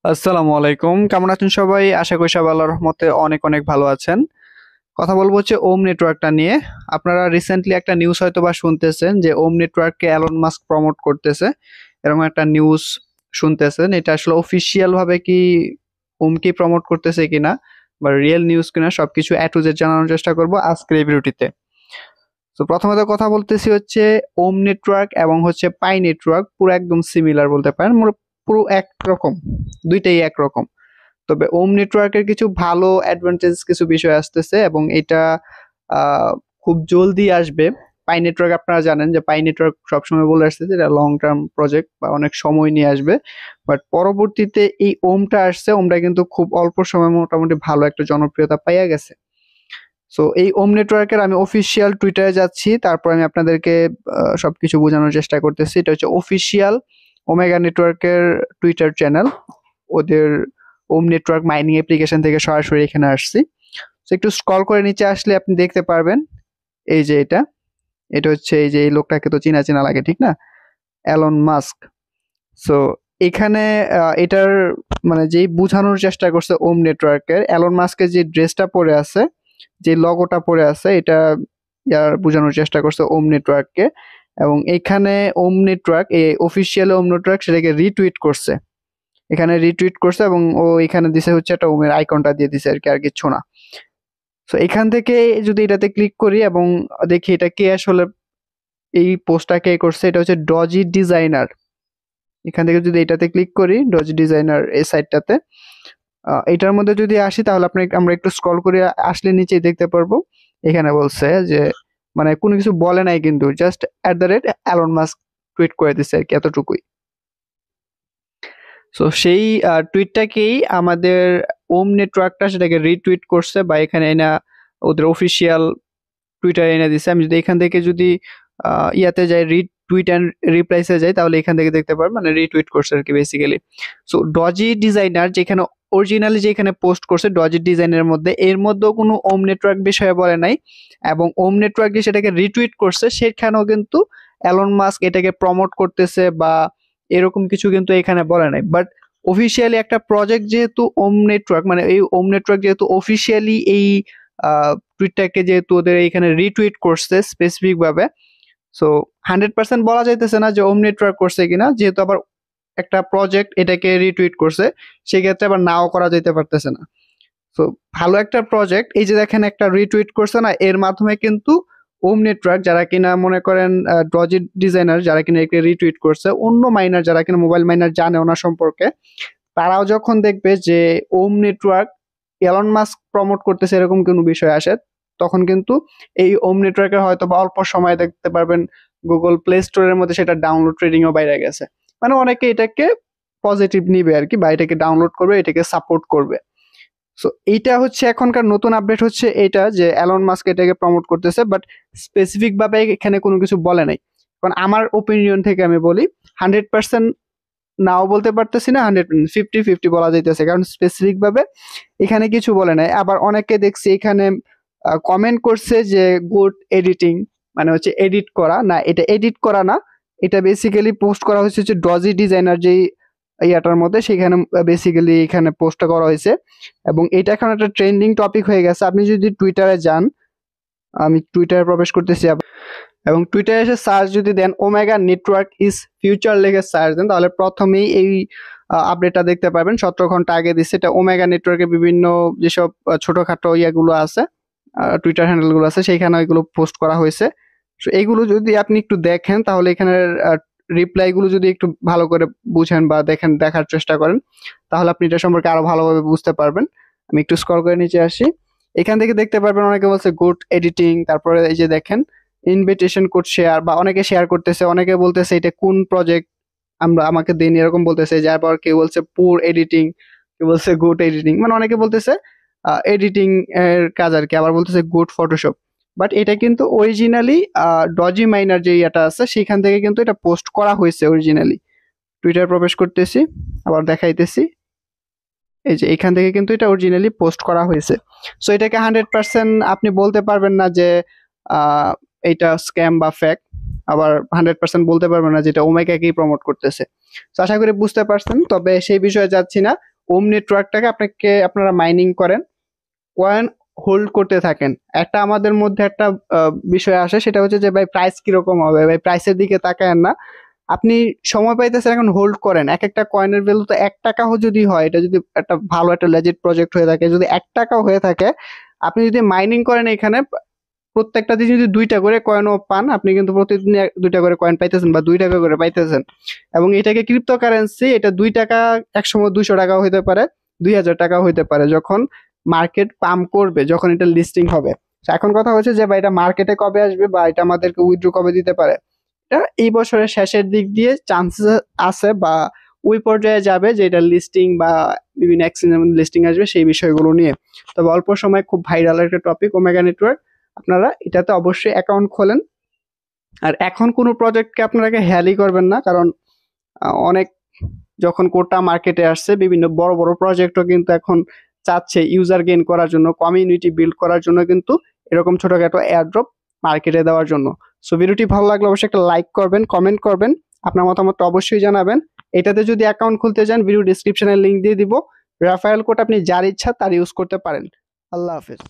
আসসালামু আলাইকুম, কেমন আছেন সবাই? আশা করি সবাই আল্লাহর রহমতে অনেক অনেক ভালো আছেন। কথা বলবো হচ্ছে ওম নেটওয়ার্কটা নিয়ে। আপনারা রিসেন্টলি একটা নিউজ হয়তো বা শুনতেছেন যে ওম নেটওয়ার্ককে এলন মাস্ক প্রমোট করতেছে, এরকম একটা নিউজ শুনতেছেন। এটা আসলে অফিসিয়াল ভাবে কি ওম কি প্রমোট করতেছে কিনা বা রিয়েল নিউজ কিনা সবকিছু এ টু জেড জানানোর চেষ্টা করব আজকের এই ভিডিওটিতে। তো প্রথমত কথা বলতেছি হচ্ছে ওম নেটওয়ার্ক এবং হচ্ছে পাই নেটওয়ার্ক পুরো একদম সিমিলার বলতে পারেন, পুরো একরকম, দুইটাই একরকম। তবে ওম নেটওয়ার্কের কিছু ভালো অ্যাডভান্টেজ কিছু বিষয় আসতেছে এবং এটা খুব জলদি আসবে। পাই নেটওয়ার্ক আপনারা জানেন যে পাই নেটওয়ার্ক সবসময় বলে আসছে যে এটা লং টার্ম প্রজেক্ট বা অনেক সময় নিয়ে আসবে। বাট পরবর্তীতে এই ওমটা আসছে, ওমটা কিন্তু খুব অল্প সময় মোটামুটি ভালো একটা জনপ্রিয়তা পাইয়া গেছে। সো এই ওম নেটওয়ার্কের আমি অফিসিয়াল টুইটারে যাচ্ছি, তারপর আমি আপনাদেরকে সবকিছু বোঝানোর চেষ্টা করতেছি। এটা হচ্ছে অফিসিয়াল ওমেগা নেটওয়ার্কের টুইটার চ্যানেল। ওদের ওম নেটওয়ার্ক মাইনিং অ্যাপ্লিকেশন থেকে সরাসরি এখানে আসছি। তো একটু স্ক্রল করে নিচে আসলে আপনি দেখতে পারবেন এই যে এটা হচ্ছে এই যে এই লোকটাকে তো চেনা চেনা লাগে, ঠিক না? Alone mask. সো এখানে এটার মানে যেই বোঝানোর চেষ্টা করছে ওম নেটওয়ার্কের, অ্যালন মাস্কের যে ড্রেসটা পরে আছে, যে লগোটা পরে আছে, এটা বোঝানোর চেষ্টা করছে ওম নেটওয়ার্ককে। এবং এখানে ওম নেটওয়ার্ক, এই অফিসিয়াল ওম নেটওয়ার্ক সেটাকে রিটুইট করছে, এখানে রিটুইট করছে এবং ও এখানে দিছে হচ্ছে একটা ওমের আইকনটা দিয়ে দিছে আর কি, আর কিছু না। সো এখান থেকে যদি এটাতে ক্লিক করি এবং দেখি এটা কে আসলে এই পোস্টটা কে করছে, এটা হচ্ছে ডজি ডিজাইনার। এখান থেকে যদি এটাতে ক্লিক করি, ডজি ডিজাইনার এই সাইটটাতে, এটার মধ্যে যদি আসি তাহলে আমরা একটু স্ক্রল করে আসলে নিচেই দেখতে পারবো এখানে বলছে যে মানে কোনো কিছু বলে নাই, কিন্তু জাস্ট @অ্যালন মাস্ক টুইট করে দিছে আর কি, এতটুকুই। সো সেই টুইটটাকেই আমাদের ওম নেটওয়ার্কটা সেটাকে রিটুইট করছে বা এখানে এনে ওদের অফিসিয়াল টুইটারে এনে দিছে। আমি যদি এখান থেকে যদি ইয়াতে যাই, রিটুইট অ্যান্ড রিপ্লাইসে যাই, তাহলে এখান থেকে দেখতে পারবেন মানে রিটুইট করছে আর কি বেসিক্যালি। সো ডজি ডিজাইনার যেখানে অরিজিনালি যেখানে পোস্ট করছে ডজি ডিজাইনের মধ্যে, এর মধ্যেও কোনো ওম নেটওয়ার্ক বিষয়ে বলে নাই, এবং ওম নেটওয়ার্ক যে সেটাকে রিটুইট করছে সেখানেও কিন্তু অ্যালন মাস্ক এটাকে প্রমোট করতেছে বা এরকম কিছু কিন্তু এখানে বলে নাই। বাট অফিসিয়ালি একটা প্রজেক্ট যেহেতু ওম নেটওয়ার্ক, মানে এই ওম নেটওয়ার্ক যেহেতু অফিসিয়ালি এই টুইটটাকে যেহেতু ওদের এখানে রিটুইট করছে স্পেসিফিক ভাবে, সো 100% বলা যাইতেছে না যে ওম নেটওয়ার্ক করছে কিনা, যেহেতু আবার একটা প্রজেক্ট এটাকে রিটুইট করছে, সেক্ষেত্রে আবার নাও করা যেতে পারতেছে না। তো ভালো একটা প্রজেক্ট, এই যে দেখেন একটা রিটুইট করছে না, এর মাধ্যমে কিন্তু ওম নেটওয়ার্ক যারা কিনা মনে করেন ডজি ডিজাইনার যারা কিনা একে রিটুইট করছে, অন্য মাইনার যারা কিনা মোবাইল মাইনার জানে ওনার সম্পর্কে, তারাও যখন দেখবে যে ওম নেটওয়ার্ক এলন মাস্ক প্রমোট করতেছে এরকম কোনো বিষয় আসে, তখন কিন্তু এই ওম নেটওয়ার্কের হয়তো বা অল্প সময় দেখতে পারবেন গুগল প্লে স্টোরের মধ্যে সেটা ডাউনলোড ট্রেডিংও বাইরে গেছে। মানে অনেকে এটাকে পজিটিভ নিবে আর কি, বা এটাকে ডাউনলোড করবে, এটাকে সাপোর্ট করবে। সো এইটা হচ্ছে এখনকার নতুন আপডেট হচ্ছে এটা যে অ্যালন মাস্ক এটাকে প্রমোট করতেছে, বাট স্পেসিফিক ভাবে এখানে কোনো কিছু বলে নাই। কারণ আমার ওপিনিয়ন থেকে আমি বলি 100% নাও বলতে পারতেছি না, 150-50 বলা যাইতেছে, কারণ স্পেসিফিক ভাবে এখানে কিছু বলে নাই। আবার অনেকে দেখছি এখানে কমেন্ট করছে যে গুড এডিটিং, মানে হচ্ছে এডিট করা না, এটা এডিট করা না, এটা বেসিক্যালি পোস্ট করা হয়েছে হচ্ছে ডজি ডিজাইনার যেই ইয়াটার মধ্যে, সেখানে বেসিক্যালি এখানে পোস্টটা করা হয়েছে এবং এটা এখন একটা ট্রেন্ডিং টপিক হয়ে গেছে। আপনি যদি টুইটারে যান, আমি টুইটারে প্রবেশ করতেছি এবং টুইটারে এসে সার্চ যদি দেন ওমেগা নেটওয়ার্ক ইজ ফিউচার লেগে সার্চ দেন, তাহলে প্রথমেই এই আপডেটটা দেখতে পাবেন। 17 ঘন্টা আগে দিচ্ছে এটা। ওমেগা নেটওয়ার্কের বিভিন্ন যেসব ছোটখাটো ইয়াগুলো আছে, টুইটার হ্যান্ডেলগুলো আছে, সেইখানে এগুলো পোস্ট করা হয়েছে। তো এইগুলো যদি আপনি একটু দেখেন তাহলে এখানের রিপ্লাই গুলো যদি একটু ভালো করে বুঝেন বা দেখেন, দেখার চেষ্টা করেন, তাহলে আপনি এটা সম্পর্কে আরো ভালোভাবে বুঝতে পারবেন। আমি একটু স্ক্রল করে নিচে আসি, এখান থেকে দেখতে পারবেন অনেকে বলছে গুড এডিটিং, তারপরে এই যে দেখেন ইনভিটেশন কোড শেয়ার, বা অনেকে শেয়ার করতেছে, অনেকে বলতেছে এটা কোন প্রজেক্ট আমাকে দিন এরকম বলতেছে। যারপর কেউ বলছে পুর এডিটিং, কেউ বলছে গুড এডিটিং, মানে অনেকে বলতেছে এডিটিং এর কাজ আর কি, আবার বলতেছে গুড ফটোশপ। বাট এটা কিন্তু অরিজিনালি ডজি মাইনার যে ইয়েটা আছে সেখান থেকে কিন্তু এটা পোস্ট করা হয়েছে অরিজিনালি। টুইটার প্রবেশ করতেছি, আবার দেখাইতেছি, এই যে এখান থেকে কিন্তু এটা অরিজিনালি পোস্ট করা হয়েছে। সো এটাকে 100% আপনি বলতে পারবেন না যে আহ, এটা স্ক্যাম বা ফেক, আবার 100% বলতে পারবেন না যেটা ওমেগাকেই প্রমোট করতেছে। তো আশা করি বুঝতে পারছেন, তবে সেই বিষয়ে যাচ্ছি না। ওম নেটওয়ার্কটাকে আপনারা মাইনিং করেন, কয়েন হোল্ড করতে থাকেন। একটা আমাদের মধ্যে একটা বিষয় আসে, সেটা হচ্ছে যে ভাই প্রাইস কিরকম হবে, ভাই প্রাইসের দিকে তাকায়েন না। আপনি সময় পাইতেছেন, এখন হোল্ড করেন। এক একটা কয়েনের ভ্যালু তো 1 টাকাও যদি হয়, এটা যদি একটা ভালো একটা লেজিট প্রজেক্ট হয়ে থাকে, যদি 1 টাকাও হয়ে থাকে, আপনি যদি মাইনিং করেন এখানে প্রত্যেকটা দিন যদি 2টা করে কয়েনও পান, আপনি কিন্তু প্রতিদিন 2টা করে কয়েন পাইতেছেন বা 2 টাকা করে পাইতেছেন। এবং এটাকে ক্রিপ্টোকারেন্সি, এটা 2 টাকা একসময় 200 টাকাও হইতে পারে, 2000 টাকাও হইতে পারে, যখন মার্কেট পাম্প করবে, যখন এটা লিস্টিং হবে। তো এখন কথা হচ্ছে যে ভাই এটা মার্কেটে কবে আসবে বা এটা আমাদেরকে উইথড্র কবে দিতে পারে। এটা এই বছরের শেষের দিক দিয়ে চান্সেস আছে, বা ওই পর্যায়ে যাবে যে এটা লিস্টিং বা বিভিন্ন এক্সচেঞ্জের মধ্যে লিস্টিং আসবে সেই বিষয়গুলো নিয়ে। তবে অল্প সময় খুব ভাইরাল একটা টপিক ওমেগা নেটওয়ার্ক। আপনারা এটাতে অবশ্যই অ্যাকাউন্ট খোলেন। আর এখন কোনো প্রজেক্টকে আপনারা হেয়ালি করবেন না, কারণ অনেক যখন কোটা মার্কেটে আসছে, বিভিন্ন বড় বড় প্রজেক্টও কিন্তু এখন চাচ্ছে ইউজার গেইন করার জন্য, কমিউনিটি বিল্ড করার জন্য কিন্তু এরকম ছোটখাটো এয়ারড্রপ মার্কেটে দেওয়ার জন্য। সো ভিডিওটি ভালো লাগলে অবশ্যই একটা লাইক করবেন, কমেন্ট করবেন, আপনার মতামতটা অবশ্যই জানাবেন। এটাতে যদি অ্যাকাউন্ট খুলতে চান, ভিডিও ডিসক্রিপশনে লিংক দিয়ে দিব। রেফারেল কোড আপনি যার ইচ্ছা তার ইউজ করতে পারেন। আল্লাহ হাফেজ।